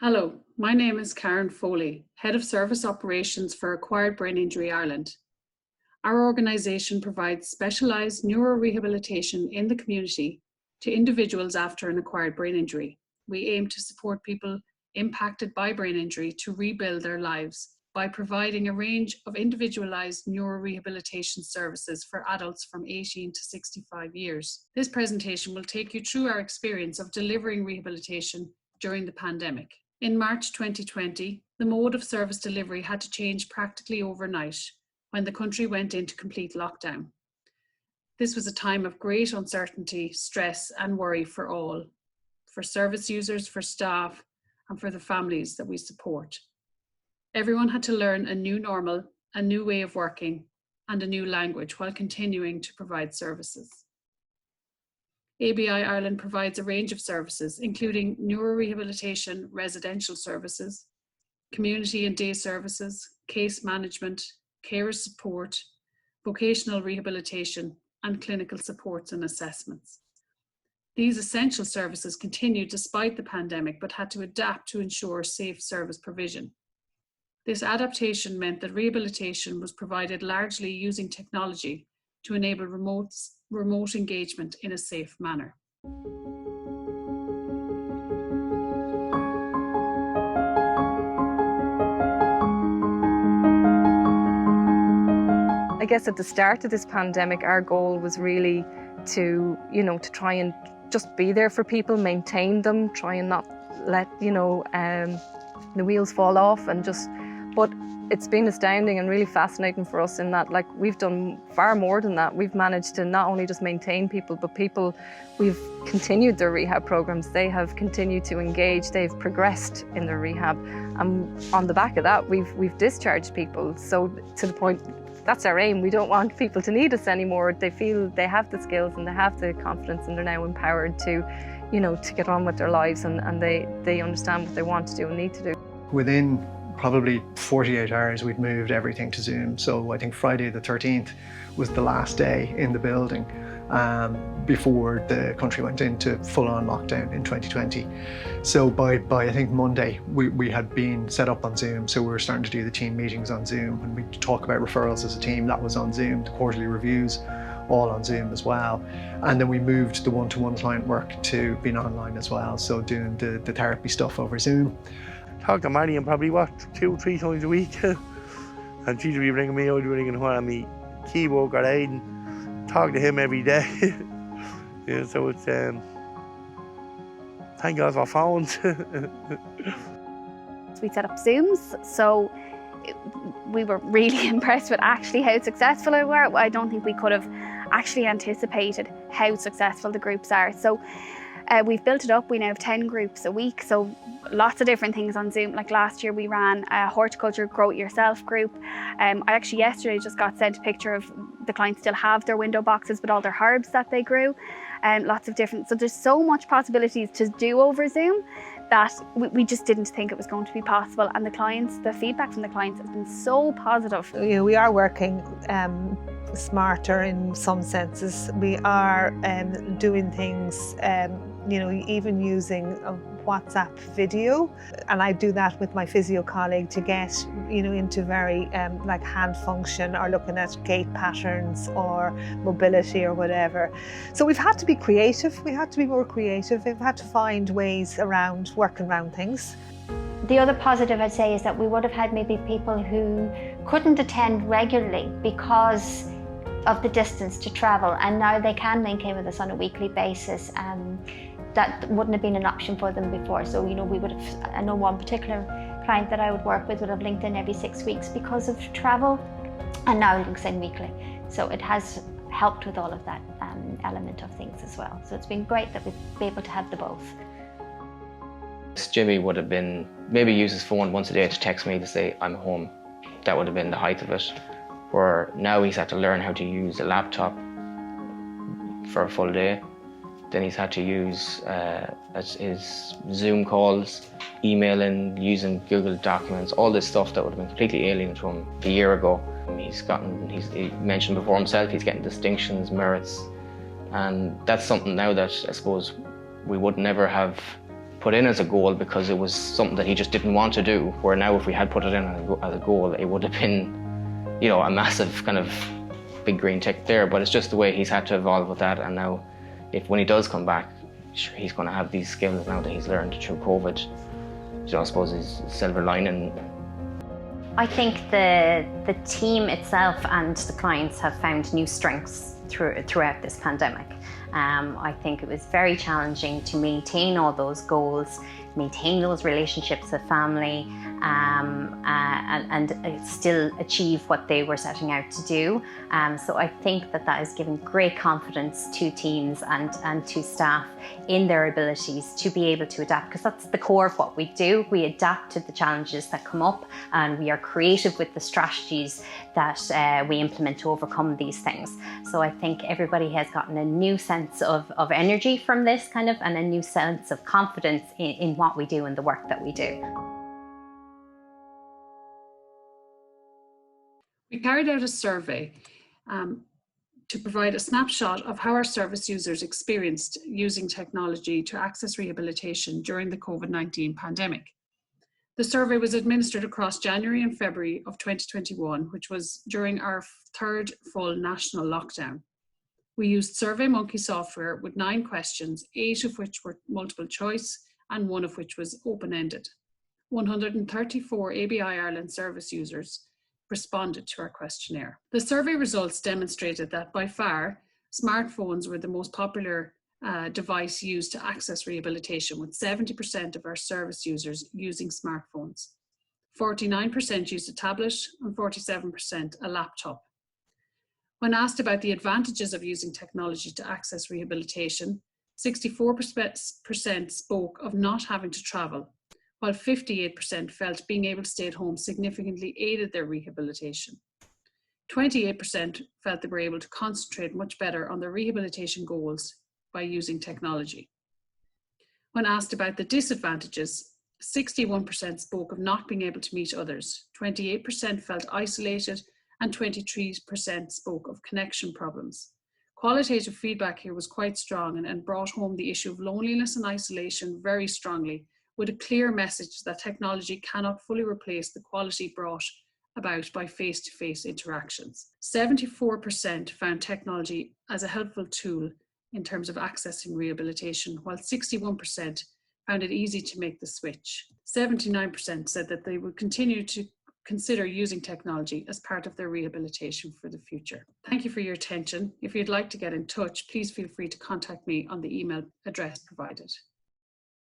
Hello, my name is Karen Foley, Head of Service Operations for Acquired Brain Injury Ireland. Our organisation provides specialised neurorehabilitation in the community to individuals after an acquired brain injury. We aim to support people impacted by brain injury to rebuild their lives by providing a range of individualised neurorehabilitation services for adults from 18 to 65 years. This presentation will take you through our experience of delivering rehabilitation during the pandemic. In March 2020, the mode of service delivery had to change practically overnight when the country went into complete lockdown. This was a time of great uncertainty, stress and worry for all, for service users, for staff and for the families that we support. Everyone had to learn a new normal, a new way of working and a new language while continuing to provide services. ABI Ireland provides a range of services, including neurorehabilitation residential services, community and day services, case management, carer support, vocational rehabilitation, and clinical supports and assessments. These essential services continued despite the pandemic, but had to adapt to ensure safe service provision. This adaptation meant that rehabilitation was provided largely using technology to enable remote engagement in a safe manner. I guess at the start of this pandemic, our goal was really to try and just be there for people, maintain them, try and not let, the wheels fall off but it's been astounding and really fascinating for us in that, we've done far more than that. We've managed to not only just maintain people, but we've continued their rehab programs. They have continued to engage. They've progressed in their rehab. And on the back of that, we've discharged people. So to the point, that's our aim. We don't want people to need us anymore. They feel they have the skills and they have the confidence and they're now empowered to get on with their lives and they understand what they want to do and need to do. Within probably 48 hours, we'd moved everything to Zoom. So I think Friday the 13th was the last day in the building before the country went into full-on lockdown in 2020. So by I think Monday, we had been set up on Zoom. So we were starting to do the team meetings on Zoom and we talk about referrals as a team. That was on Zoom, the quarterly reviews, all on Zoom as well. And then we moved the one-to-one client work to being online as well. So doing the therapy stuff over Zoom. Talk to Marion probably 2-3 times a week and she'd be ringing me, I'd be ringing her and me keyboard got Aiden, talk to him every day. So it's thank God for phones. We set up Zooms, so we were really impressed with actually how successful it were. I don't think we could have actually anticipated how successful the groups are. So we've built it up. We now have 10 groups a week, so lots of different things on Zoom. Like last year we ran a horticulture grow it yourself group. I actually yesterday just got sent a picture of the clients still have their window boxes with all their herbs that they grew. Lots of different, so there's so much possibilities to do over Zoom that we just didn't think it was going to be possible. And the feedback from the clients has been so positive. We are working smarter in some senses. We are doing things, even using WhatsApp video, and I do that with my physio colleague to get into very like hand function or looking at gait patterns or mobility or whatever. So we've had to be creative. We had to be more creative. We've had to find ways around working around things. The other positive I'd say is that we would have had maybe people who couldn't attend regularly because of the distance to travel, and now they can maintain with us on a weekly basis. That wouldn't have been an option for them before. So we would have, I know one particular client that I would work with would have linked in every 6 weeks because of travel, and now links in weekly. So it has helped with all of that element of things as well. So it's been great that we've been able to have the both. Jimmy would have been, maybe use his phone once a day to text me to say I'm home. That would have been the height of it. Where now he's had to learn how to use a laptop for a full day. Then he's had to use his Zoom calls, emailing, using Google Documents, all this stuff that would have been completely alien to him a year ago. He mentioned before himself, he's getting distinctions, merits, and that's something now that I suppose we would never have put in as a goal because it was something that he just didn't want to do, where now if we had put it in as a goal, it would have been, you know, a massive kind of big green tick there. But it's just the way he's had to evolve with that, and now when he does come back, sure, he's going to have these skills now that he's learned through COVID. You know, I suppose his silver lining. I think the team itself and the clients have found new strengths throughout this pandemic. I think it was very challenging to maintain all those goals, maintain those relationships with family, and still achieve what they were setting out to do. So I think that has given great confidence to teams and to staff in their abilities to be able to adapt, because that's the core of what we do. We adapt to the challenges that come up, and we are creative with the strategies that we implement to overcome these things. So I think everybody has gotten a new sense of energy from this kind of, and a new sense of confidence in what we do and the work that we do. We carried out a survey to provide a snapshot of how our service users experienced using technology to access rehabilitation during the COVID-19 pandemic. The survey was administered across January and February of 2021, which was during our third full national lockdown. We used SurveyMonkey software with 9 questions, 8 of which were multiple choice and 1 of which was open-ended. 134 ABI Ireland service users responded to our questionnaire. The survey results demonstrated that by far, smartphones were the most popular device used to access rehabilitation, with 70% of our service users using smartphones. 49% used a tablet and 47% a laptop. When asked about the advantages of using technology to access rehabilitation, 64% spoke of not having to travel, while 58% felt being able to stay at home significantly aided their rehabilitation. 28% felt they were able to concentrate much better on their rehabilitation goals by using technology. When asked about the disadvantages, 61% spoke of not being able to meet others, 28% felt isolated, and 23% spoke of connection problems. Qualitative feedback here was quite strong and brought home the issue of loneliness and isolation very strongly, with a clear message that technology cannot fully replace the quality brought about by face-to-face interactions. 74% found technology as a helpful tool in terms of accessing rehabilitation, while 61% found it easy to make the switch. 79% said that they would continue to consider using technology as part of their rehabilitation for the future. Thank you for your attention. If you'd like to get in touch, please feel free to contact me on the email address provided.